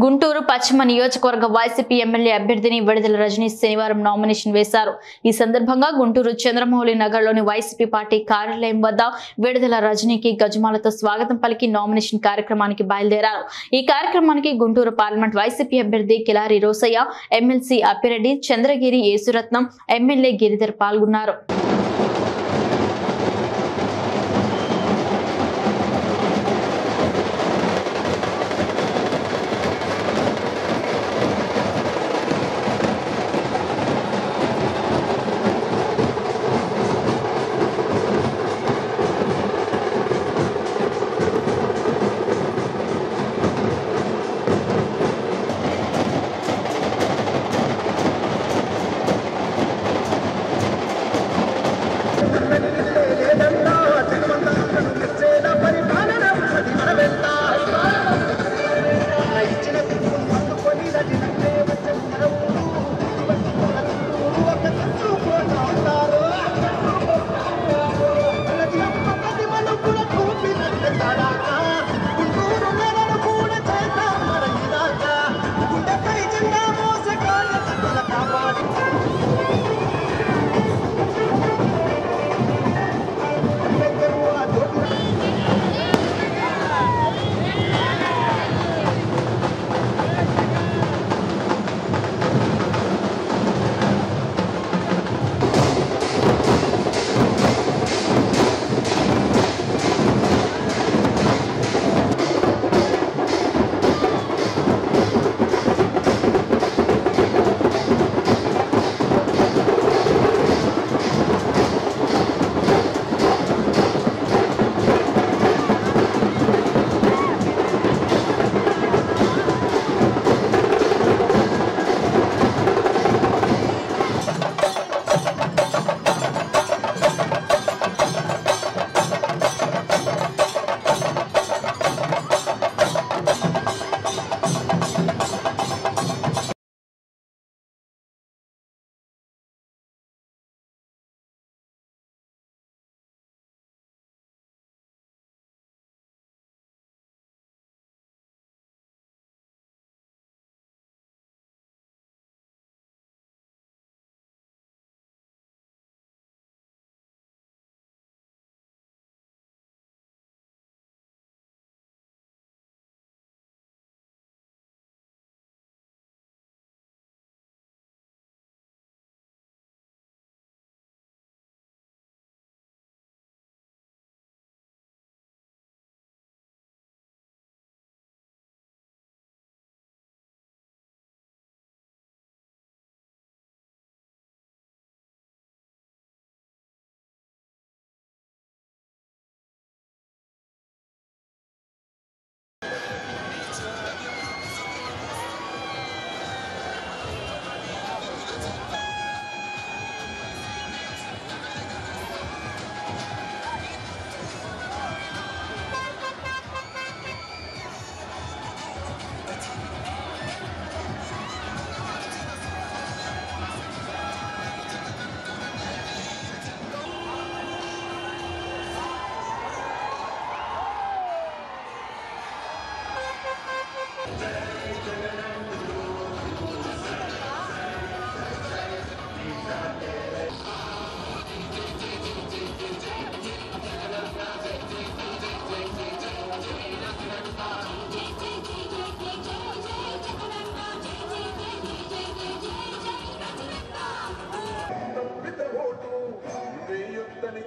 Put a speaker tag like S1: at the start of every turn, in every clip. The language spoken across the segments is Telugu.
S1: గుంటూరు పశ్చిమ నియోజకవర్గ వైసీపీ ఎమ్మెల్యే అభ్యర్థిని విడుదల రజనీ శనివారం నామినేషన్ వేశారు. ఈ సందర్భంగా గుంటూరు చంద్రమౌళి నగర్లోని వైసీపీ పార్టీ కార్యాలయం వద్ద విడుదల రజనీకి గజమాలతో స్వాగతం పలికి నామినేషన్ కార్యక్రమానికి బయలుదేరారు. ఈ కార్యక్రమానికి గుంటూరు పార్లమెంట్ వైసీపీ అభ్యర్థి కిలారి రోసయ్య, ఎమ్మెల్సీ అప్పిరెడ్డి, చంద్రగిరి యేసురత్నం, ఎమ్మెల్యే గిరిధర్ పాల్గొన్నారు.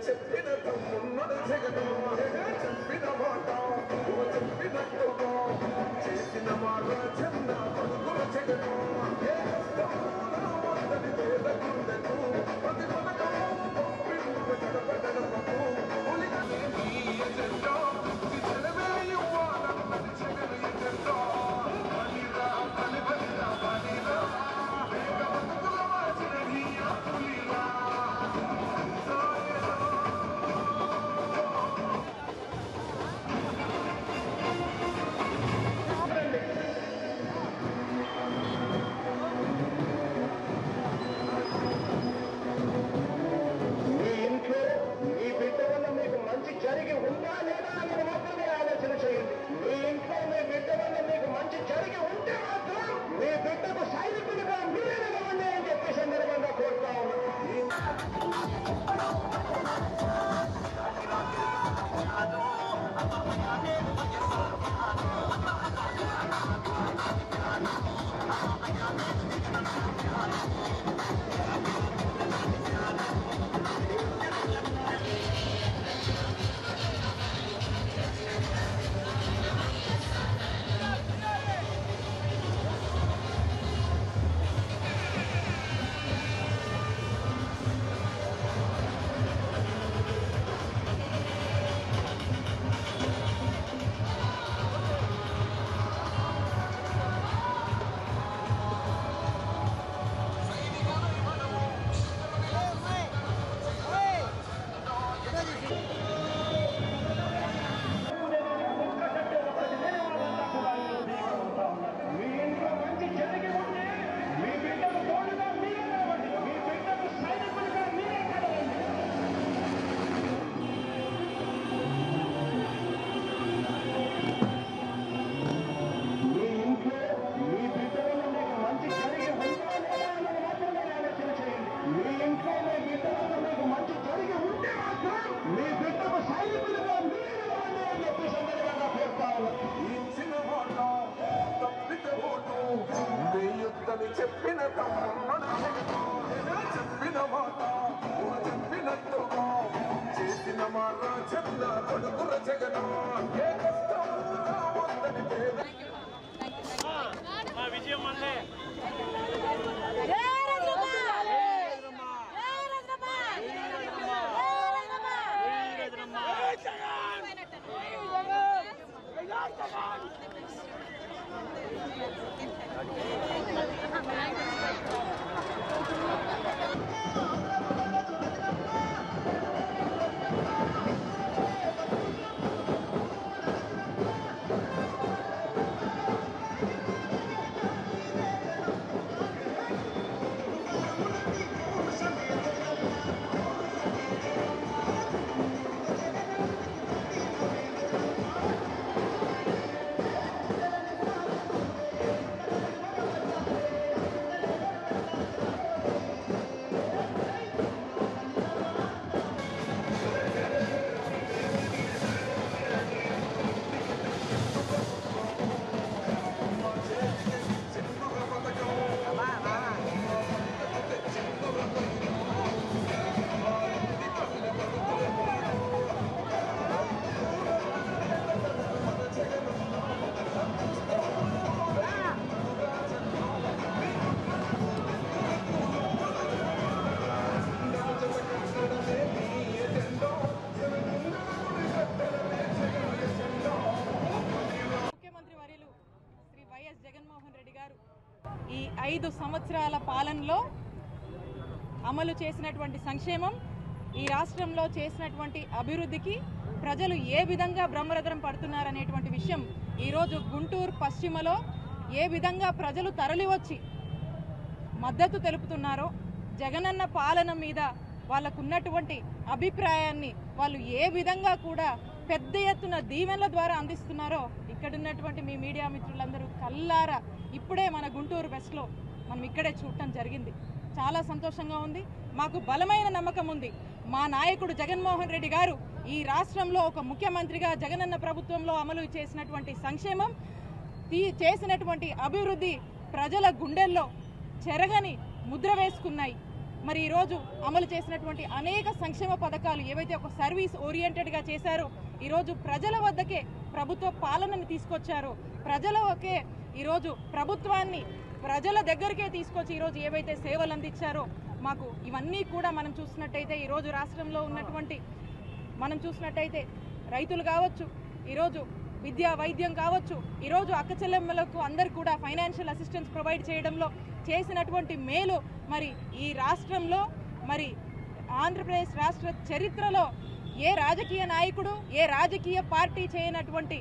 S2: చెప్పిన మాట విజయం అందే
S3: జగన్మోహన్ రెడ్డి గారు ఈ 5 సంవత్సరాల పాలనలో అమలు చేసినటువంటి సంక్షేమం, ఈ రాష్ట్రంలో చేసినటువంటి అభివృద్ధికి ప్రజలు ఏ విధంగా బ్రహ్మరథం పడుతున్నారనేటువంటి విషయం ఈరోజు గుంటూరు పశ్చిమలో ఏ విధంగా ప్రజలు తరలివచ్చి మద్దతు తెలుపుతున్నారో, జగనన్న పాలన మీద వాళ్ళకున్నటువంటి అభిప్రాయాన్ని వాళ్ళు ఏ విధంగా కూడా పెద్ద ఎత్తున దీవెనల ద్వారా అందిస్తున్నారో ఇక్కడ ఉన్నటువంటి మీ మీడియా మిత్రులందరూ కల్లారా ఇప్పుడే మన గుంటూరు వెస్ట్లో మనం ఇక్కడే చూడటం జరిగింది. చాలా సంతోషంగా ఉంది. మాకు బలమైన నమ్మకం ఉంది. మా నాయకుడు జగన్మోహన్ రెడ్డి గారు ఈ రాష్ట్రంలో ఒక ముఖ్యమంత్రిగా జగనన్న ప్రభుత్వంలో అమలు చేసినటువంటి సంక్షేమం, చేసినటువంటి అభివృద్ధి ప్రజల గుండెల్లో చెరగని ముద్ర వేసుకున్నాయి. మరి ఈరోజు అమలు చేసినటువంటి అనేక సంక్షేమ పథకాలు ఏవైతే ఒక సర్వీస్ ఓరియంటెడ్గా చేశారో, ఈరోజు ప్రజల వద్దకే ప్రభుత్వ పాలనని తీసుకొచ్చారో, ప్రజలకే ఈరోజు ప్రభుత్వాన్ని ప్రజల దగ్గరికే తీసుకొచ్చి ఈరోజు ఏవైతే సేవలు అందించారో మాకు ఇవన్నీ కూడా మనం చూసినట్టయితే ఈరోజు రాష్ట్రంలో ఉన్నటువంటి మనం చూసినట్టయితే రైతులు కావచ్చు, ఈరోజు విద్యా వైద్యం కావచ్చు, ఈరోజు అక్క చెల్లెమ్మలకు అందరు కూడా ఫైనాన్షియల్ అసిస్టెన్స్ ప్రొవైడ్ చేయడంలో చేసినటువంటి మేలు మరి ఈ రాష్ట్రంలో మరి ఆంధ్రప్రదేశ్ రాష్ట్ర చరిత్రలో ఏ రాజకీయ నాయకుడు ఏ రాజకీయ పార్టీ చేయనటువంటి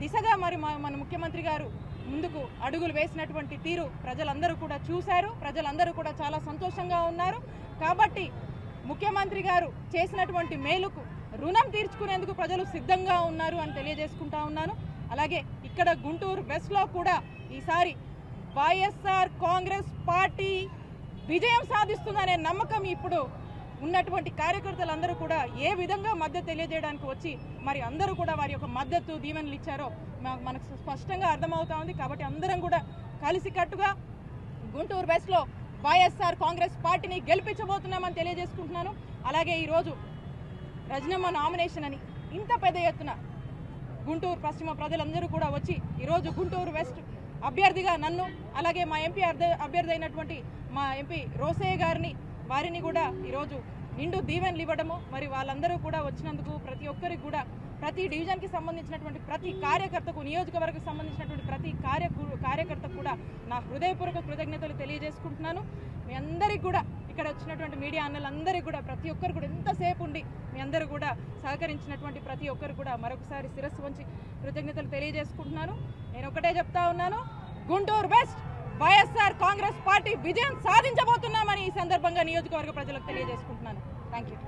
S3: దిశగా మరి మన ముఖ్యమంత్రి గారు ముందుకు అడుగులు వేసినటువంటి తీరు ప్రజలందరూ కూడా చూశారు. ప్రజలందరూ కూడా చాలా సంతోషంగా ఉన్నారు. కాబట్టి ముఖ్యమంత్రి గారు చేసినటువంటి మేలుకు రుణం తీర్చుకునేందుకు ప్రజలు సిద్ధంగా ఉన్నారు అని తెలియజేసుకుంటా ఉన్నాను. అలాగే ఇక్కడ గుంటూరు వెస్ట్లో కూడా ఈసారి వైఎస్ఆర్ కాంగ్రెస్ పార్టీ విజయం సాధిస్తుందనే నమ్మకం ఇప్పుడు ఉన్నటువంటి కార్యకర్తలందరూ కూడా ఏ విధంగా మద్దతు తెలియజేయడానికి వచ్చి మరి అందరూ కూడా వారి యొక్క మద్దతు దీవెనలు ఇచ్చారో మనకు స్పష్టంగా అర్థమవుతా ఉంది. కాబట్టి అందరం కూడా కలిసికట్టుగా గుంటూరు వెస్ట్లో వైఎస్ఆర్ కాంగ్రెస్ పార్టీని గెలిపించబోతున్నామని తెలియజేసుకుంటున్నాను. అలాగే ఈరోజు రజనమ్మ నామినేషన్ అని ఇంత పెద్ద ఎత్తున గుంటూరు పశ్చిమ ప్రజలందరూ కూడా వచ్చి ఈరోజు గుంటూరు వెస్ట్ అభ్యర్థిగా నన్ను, అలాగే మా ఎంపీ అభ్యర్థి అయినటువంటి మా ఎంపీ రోసయ్య గారిని, వారిని కూడా ఈరోజు నిండు దీవెనలు ఇవ్వడము, మరి వాళ్ళందరూ కూడా వచ్చినందుకు ప్రతి ఒక్కరికి కూడా ప్రతి డివిజన్కి సంబంధించినటువంటి ప్రతి కార్యకర్తకు, నియోజకవర్గకు సంబంధించినటువంటి ప్రతి కార్యకర్తకు కూడా నా హృదయపూర్వక కృతజ్ఞతలు తెలియజేసుకుంటున్నాను. మీ అందరికీ కూడా ఇక్కడ వచ్చినటువంటి మీడియా అన్నలందరికీ కూడా ప్రతి ఒక్కరు కూడా ఎంతసేపు ఉండి మీ అందరూ కూడా సహకరించినటువంటి ప్రతి ఒక్కరు కూడా మరొకసారి శిరస్సు వంచి కృతజ్ఞతలు తెలియజేసుకుంటున్నాను. నేను ఒకటే చెప్తా ఉన్నాను, గుంటూరు వెస్ట్ వైఎస్ఆర్ కాంగ్రెస్ పార్టీ విజయం సాధించబోతున్నామని ఈ సందర్భంగా నియోజకవర్గ ప్రజలకు తెలియజేసుకుంటున్నాను. Thank you.